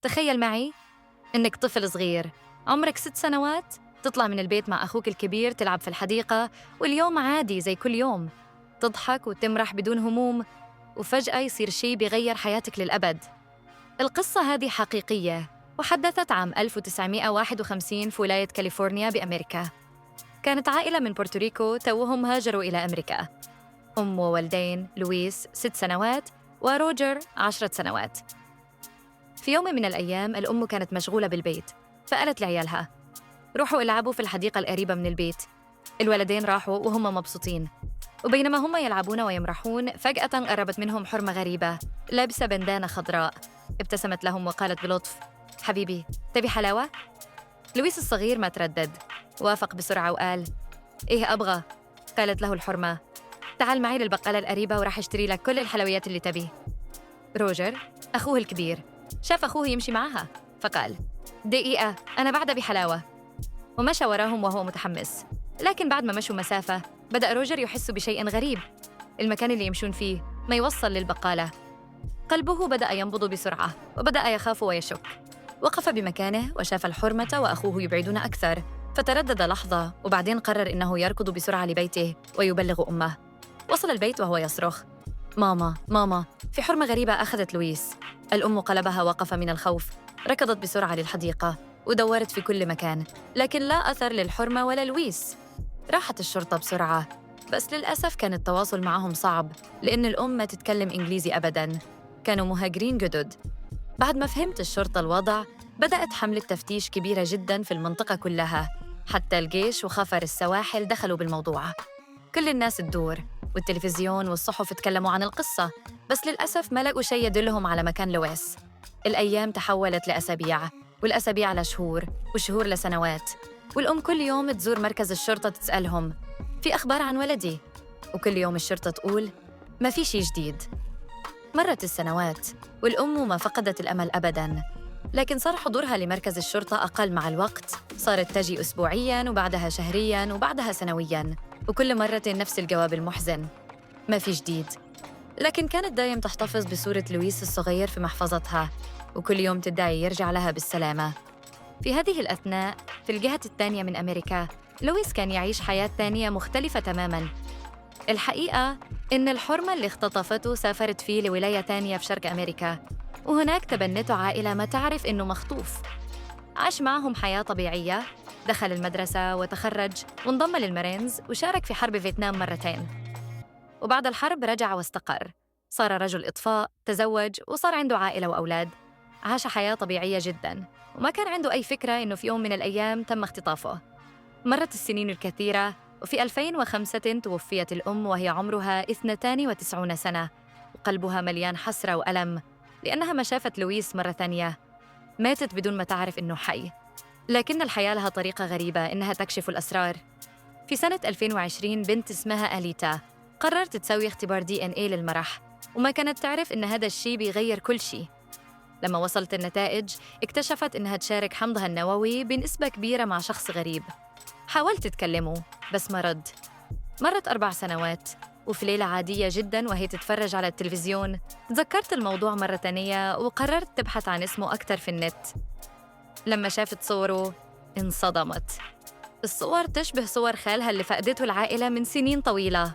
تخيل معي إنك طفل صغير عمرك 6 سنوات، تطلع من البيت مع أخوك الكبير تلعب في الحديقة، واليوم عادي زي كل يوم، تضحك وتمرح بدون هموم، وفجأة يصير شي بيغير حياتك للأبد. القصة هذه حقيقية وحدثت عام 1951 في ولاية كاليفورنيا بأمريكا. كانت عائلة من بورتوريكو توهم هاجروا إلى أمريكا، أم وولدين، لويس 6 سنوات وروجر 10 سنوات. في يوم من الأيام الأم كانت مشغولة بالبيت، فقالت لعيالها: روحوا العبوا في الحديقة القريبة من البيت. الولدين راحوا وهم مبسوطين، وبينما هم يلعبون ويمرحون فجأة قربت منهم حرمة غريبة لابسة بندانة خضراء. ابتسمت لهم وقالت بلطف: حبيبي، تبي حلاوة؟ لويس الصغير ما تردد، وافق بسرعة وقال: إيه أبغى؟ قالت له الحرمة: تعال معي للبقالة القريبة وراح أشتري لك كل الحلويات اللي تبيه. روجر أخوه الكبير شاف أخوه يمشي معها، فقال: دقيقة، أنا بعد بحلاوة. ومشى وراهم وهو متحمس. لكن بعد ما مشوا مسافة بدأ روجر يحس بشيء غريب. المكان اللي يمشون فيه ما يوصل للبقالة. قلبه بدأ ينبض بسرعة وبدأ يخاف ويشك. وقف بمكانه وشاف الحرمة وأخوه يبعدون أكثر، فتردد لحظة وبعدين قرر إنه يركض بسرعة لبيته ويبلغ أمه. وصل البيت وهو يصرخ: ماما، ماما، في حرمة غريبة أخذت لويس. الأم قلبها وقف من الخوف، ركضت بسرعة للحديقة ودورت في كل مكان، لكن لا أثر للحرمة ولا لويس. راحت الشرطة بسرعة، بس للأسف كان التواصل معهم صعب لأن الأم ما تتكلم إنجليزي أبداً. كانوا مهاجرين جدد. بعد ما فهمت الشرطة الوضع، بدأت حملة تفتيش كبيرة جداً في المنطقة كلها. حتى الجيش وخفر السواحل دخلوا بالموضوع. كل الناس تدور، والتلفزيون والصحف تكلموا عن القصة، بس للأسف ما لقوا شيء يدلهم على مكان لويس. الأيام تحولت لأسابيع، والأسابيع لشهور، والشهور لسنوات. والأم كل يوم تزور مركز الشرطة تسألهم: في أخبار عن ولدي؟ وكل يوم الشرطة تقول: ما في شي جديد. مرت السنوات والأم ما فقدت الأمل أبداً، لكن صار حضورها لمركز الشرطة أقل مع الوقت. صارت تجي أسبوعياً وبعدها شهرياً وبعدها سنوياً، وكل مرة نفس الجواب المحزن: ما في جديد. لكن كانت دايم تحتفظ بصورة لويس الصغير في محفظتها، وكل يوم تدعي يرجع لها بالسلامة. في هذه الأثناء، في الجهة الثانية من أمريكا، لويس كان يعيش حياة ثانية مختلفة تماماً. الحقيقة إن الحرمة اللي اختطفته سافرت فيه لولاية تانية في شرق أمريكا، وهناك تبنته عائلة ما تعرف إنه مخطوف. عاش معهم حياة طبيعية، دخل المدرسة وتخرج وانضم للمارينز وشارك في حرب فيتنام مرتين. وبعد الحرب رجع واستقر، صار رجل إطفاء، تزوج وصار عنده عائلة وأولاد. عاش حياة طبيعية جداً، وما كان عنده أي فكرة إنه في يوم من الأيام تم اختطافه. مرت السنين الكثيرة، وفي 2005 توفيت الأم وهي عمرها 92 سنة، وقلبها مليان حسرة وألم لأنها ما شافت لويس مرة ثانية. ماتت بدون ما تعرف إنه حي. لكن الحياة لها طريقة غريبة إنها تكشف الأسرار. في سنة 2020 بنت اسمها أليتا قررت تسوي اختبار DNA للمرح، وما كانت تعرف إن هذا الشيء بيغير كل شيء. لما وصلت النتائج اكتشفت إنها تشارك حمضها النووي بنسبة كبيرة مع شخص غريب. حاولت تكلمه بس ما رد. مرت 4 سنوات، وفي ليلة عادية جداً وهي تتفرج على التلفزيون تذكرت الموضوع مرة تانية وقررت تبحث عن اسمه أكتر في النت. لما شافت صوره انصدمت. الصور تشبه صور خالها اللي فقدته العائلة من سنين طويلة.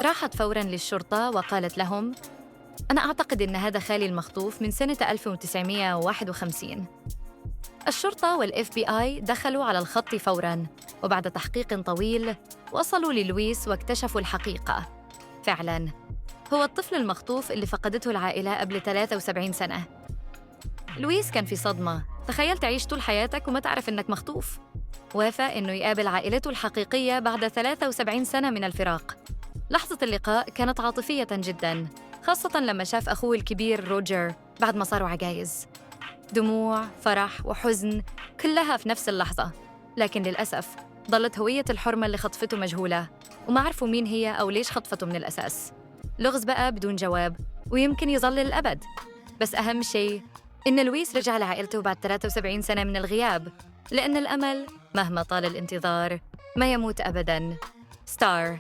راحت فوراً للشرطة وقالت لهم: أنا أعتقد إن هذا خالي المخطوف من سنة 1951. الشرطة والFBI دخلوا على الخط فوراً، وبعد تحقيق طويل وصلوا للويس واكتشفوا الحقيقة. فعلاً هو الطفل المخطوف اللي فقدته العائلة قبل 73 سنة. لويس كان في صدمة. تخيل تعيش طول حياتك وما تعرف إنك مخطوف. وافق إنه يقابل عائلته الحقيقية بعد 73 سنة من الفراق. لحظة اللقاء كانت عاطفية جداً، خاصة لما شاف أخوه الكبير روجر بعد ما صاروا عجايز. دموع، فرح وحزن كلها في نفس اللحظة. لكن للأسف ظلت هوية الحرمة اللي خطفته مجهولة، وما عرفوا مين هي أو ليش خطفته من الأساس. لغز بقى بدون جواب، ويمكن يظل للأبد. بس أهم شيء إن لويس رجع لعائلته بعد 73 سنة من الغياب، لأن الأمل مهما طال الانتظار ما يموت أبداً. ستار.